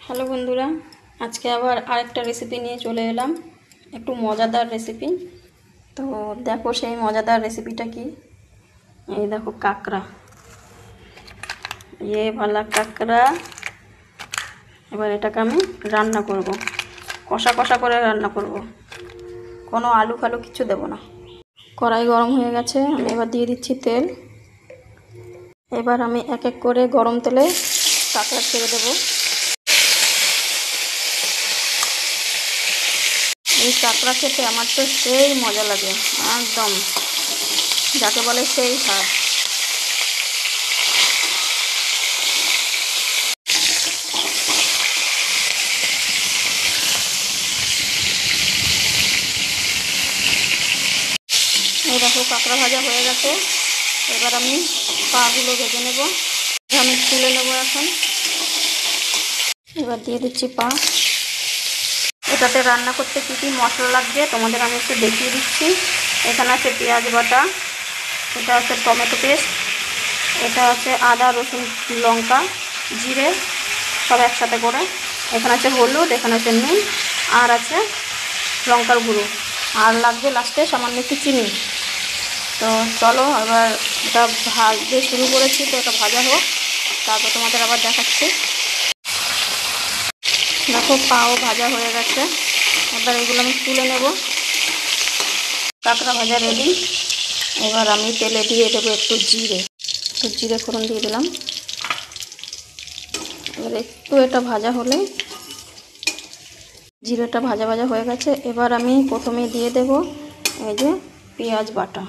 Hello বন্ধুরা, আজকে আবার আরেকটা রেসিপি নিয়ে চলে এলাম। একটু মজাদার রেসিপি। তো দেখো সেই মজাদার রেসিপিটা কি। এই দেখো কাঁকড়া, ভালা কাঁকড়া। এবার এটাকে আমি রান্না করব, কষা কষা করে রান্না করব, কোনো আলু ফালু কিছু দেব না। কড়াই গরম হয়ে গেছে, আমি এবার দিয়ে দিচ্ছি তেল। এবার আমি এক এক করে গরম তেলে কাঁকড়া ছেড়ে দেবো। এই কাঁকড়া খেতে আমার তো সেই মজা লাগে, একদম যাকে বলে সেই স্বাদ। এই দেখো কাঁকড়া ভাজা হয়ে গেছে। এবার আমি পাগুলো ভেজে নেব, আমি তুলে নেব এখন। এবার দিয়ে দিচ্ছি পা। এটাতে রান্না করতে কী কী মশলা লাগবে তোমাদের আমি একটু দেখিয়ে দিচ্ছি। এখানে আছে পেঁয়াজ বাটা, এটা আছে টমেটো পেস্ট, এটা আছে আদা রসুন লঙ্কা জিরে সব একসাথে করে, এখানে আছে হলুদ, এখানে আছে নুন, আর আছে লঙ্কার গুঁড়ো, আর লাগবে লাস্টে সামান্য একটু চিনি। তো চলো এবার এটা ভাজতে শুরু করেছি, তো এটা ভাজা হোক, তারপর তোমাদের আবার দেখাচ্ছি। দেখো পাও ভাজা হয়ে গেছে, এবার এগুলো আমি তুলে নেব। কাঁকড়া ভাজা রেডি। এবার আমি তেলে দিয়ে দেবো একটু জিরে ফোড়ন দিয়ে দিলাম। এবার একটু এটা ভাজা হলে, জিরেটা ভাজা ভাজা হয়ে গেছে, এবার আমি প্রথমে দিয়ে দেব এই যে পেঁয়াজ বাটা।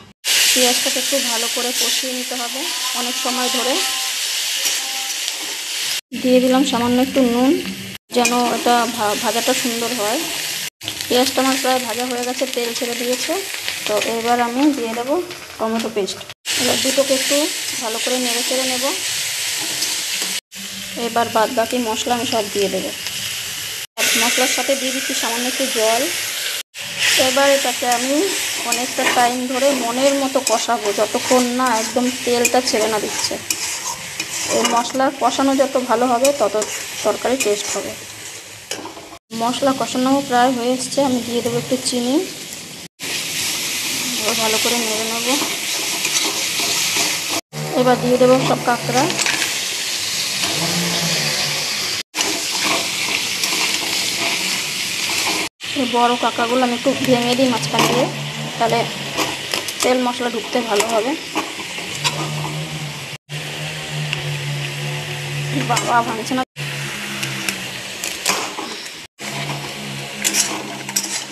পেঁয়াজটাকে একটু ভালো করে কষিয়ে নিতে হবে অনেক সময় ধরে। দিয়ে দিলাম সামান্য একটু নুন, যেন এটা ভাজাটা সুন্দর হয়। পেঁয়াজটা আমার প্রায় ভাজা হয়ে গেছে, তেল ছেড়ে দিয়েছে। তো এবার আমি দিয়ে দেবো টমেটো পেস্ট। এবার দুটোকে একটু ভালো করে নেড়ে চেড়ে নেব। এবার বাদ বাকি মশলা আমি সব দিয়ে দেবো। মশলার সাথে দিয়ে দিচ্ছি সামান্য একটু জল। এবার এটাকে আমি অনেকটা টাইম ধরে মনের মতো কষাবো, যতক্ষণ না একদম তেলটা ছেড়ে না দিচ্ছে। এই মশলা কষানো যত ভালো হবে তত তরকারি টেস্ট হবে। মশলা কষানো প্রায় হয়ে এসছে, আমি দিয়ে দেবো একটু চিনি। ভালো করে নেড়ে নেব। এবার দিয়ে দেবো সব কাঁকড়া। এই বড়ো কাঁকড়াগুলো আমি একটু ভেঙে দিই মাঝখান দিয়ে, তাহলে তেল মশলা ঢুকতে ভালো হবে। বাবা ভাঙছে না।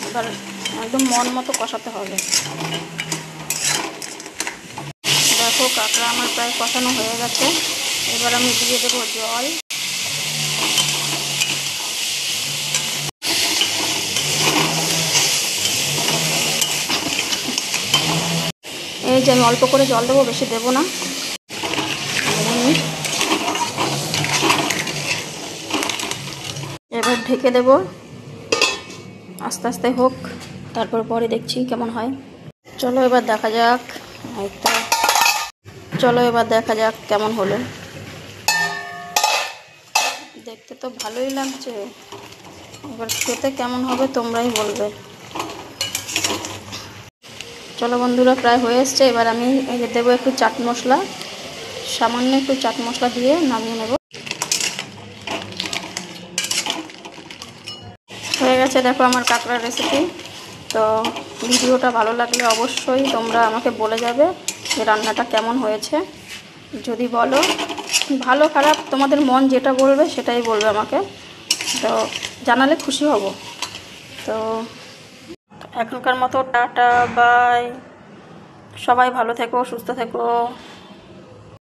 এবার একদম মন মতো কষাতে হবে। দেখো কাঁকড়া আমার প্রায় কষানো হয়ে গেছে, এবার আমি দিয়ে দেবো জল। এই যে আমি অল্প করে জল দেবো, বেশি দেবো না। এবার ঢেকে দেবো, আস্তে আস্তে হোক, তারপর পরে দেখছি কেমন হয়। চলো এবার দেখা যাক। চলো এবার দেখা যাক কেমন হলো। দেখতে তো ভালোই লাগছে, এবার খেতে কেমন হবে তোমরাই বলবে। চলো বন্ধুরা প্রায় হয়ে এসছে, এবার আমি এই যে দেবো একটু চাট মশলা, সামান্য একটু চাট মশলা দিয়ে নামিয়ে নেব। হয়ে গেছে দেখো আমার কাঁকড়ার রেসিপি। তো ভিডিওটা ভালো লাগলে অবশ্যই তোমরা আমাকে বলে যাবে যে রান্নাটা কেমন হয়েছে। যদি বলো ভালো খারাপ তোমাদের মন যেটা বলবে সেটাই বলবে আমাকে, তো জানালে খুশি হব। তো এখনকার মতো টাটা বাই, সবাই ভালো থেকো, সুস্থ থেকো।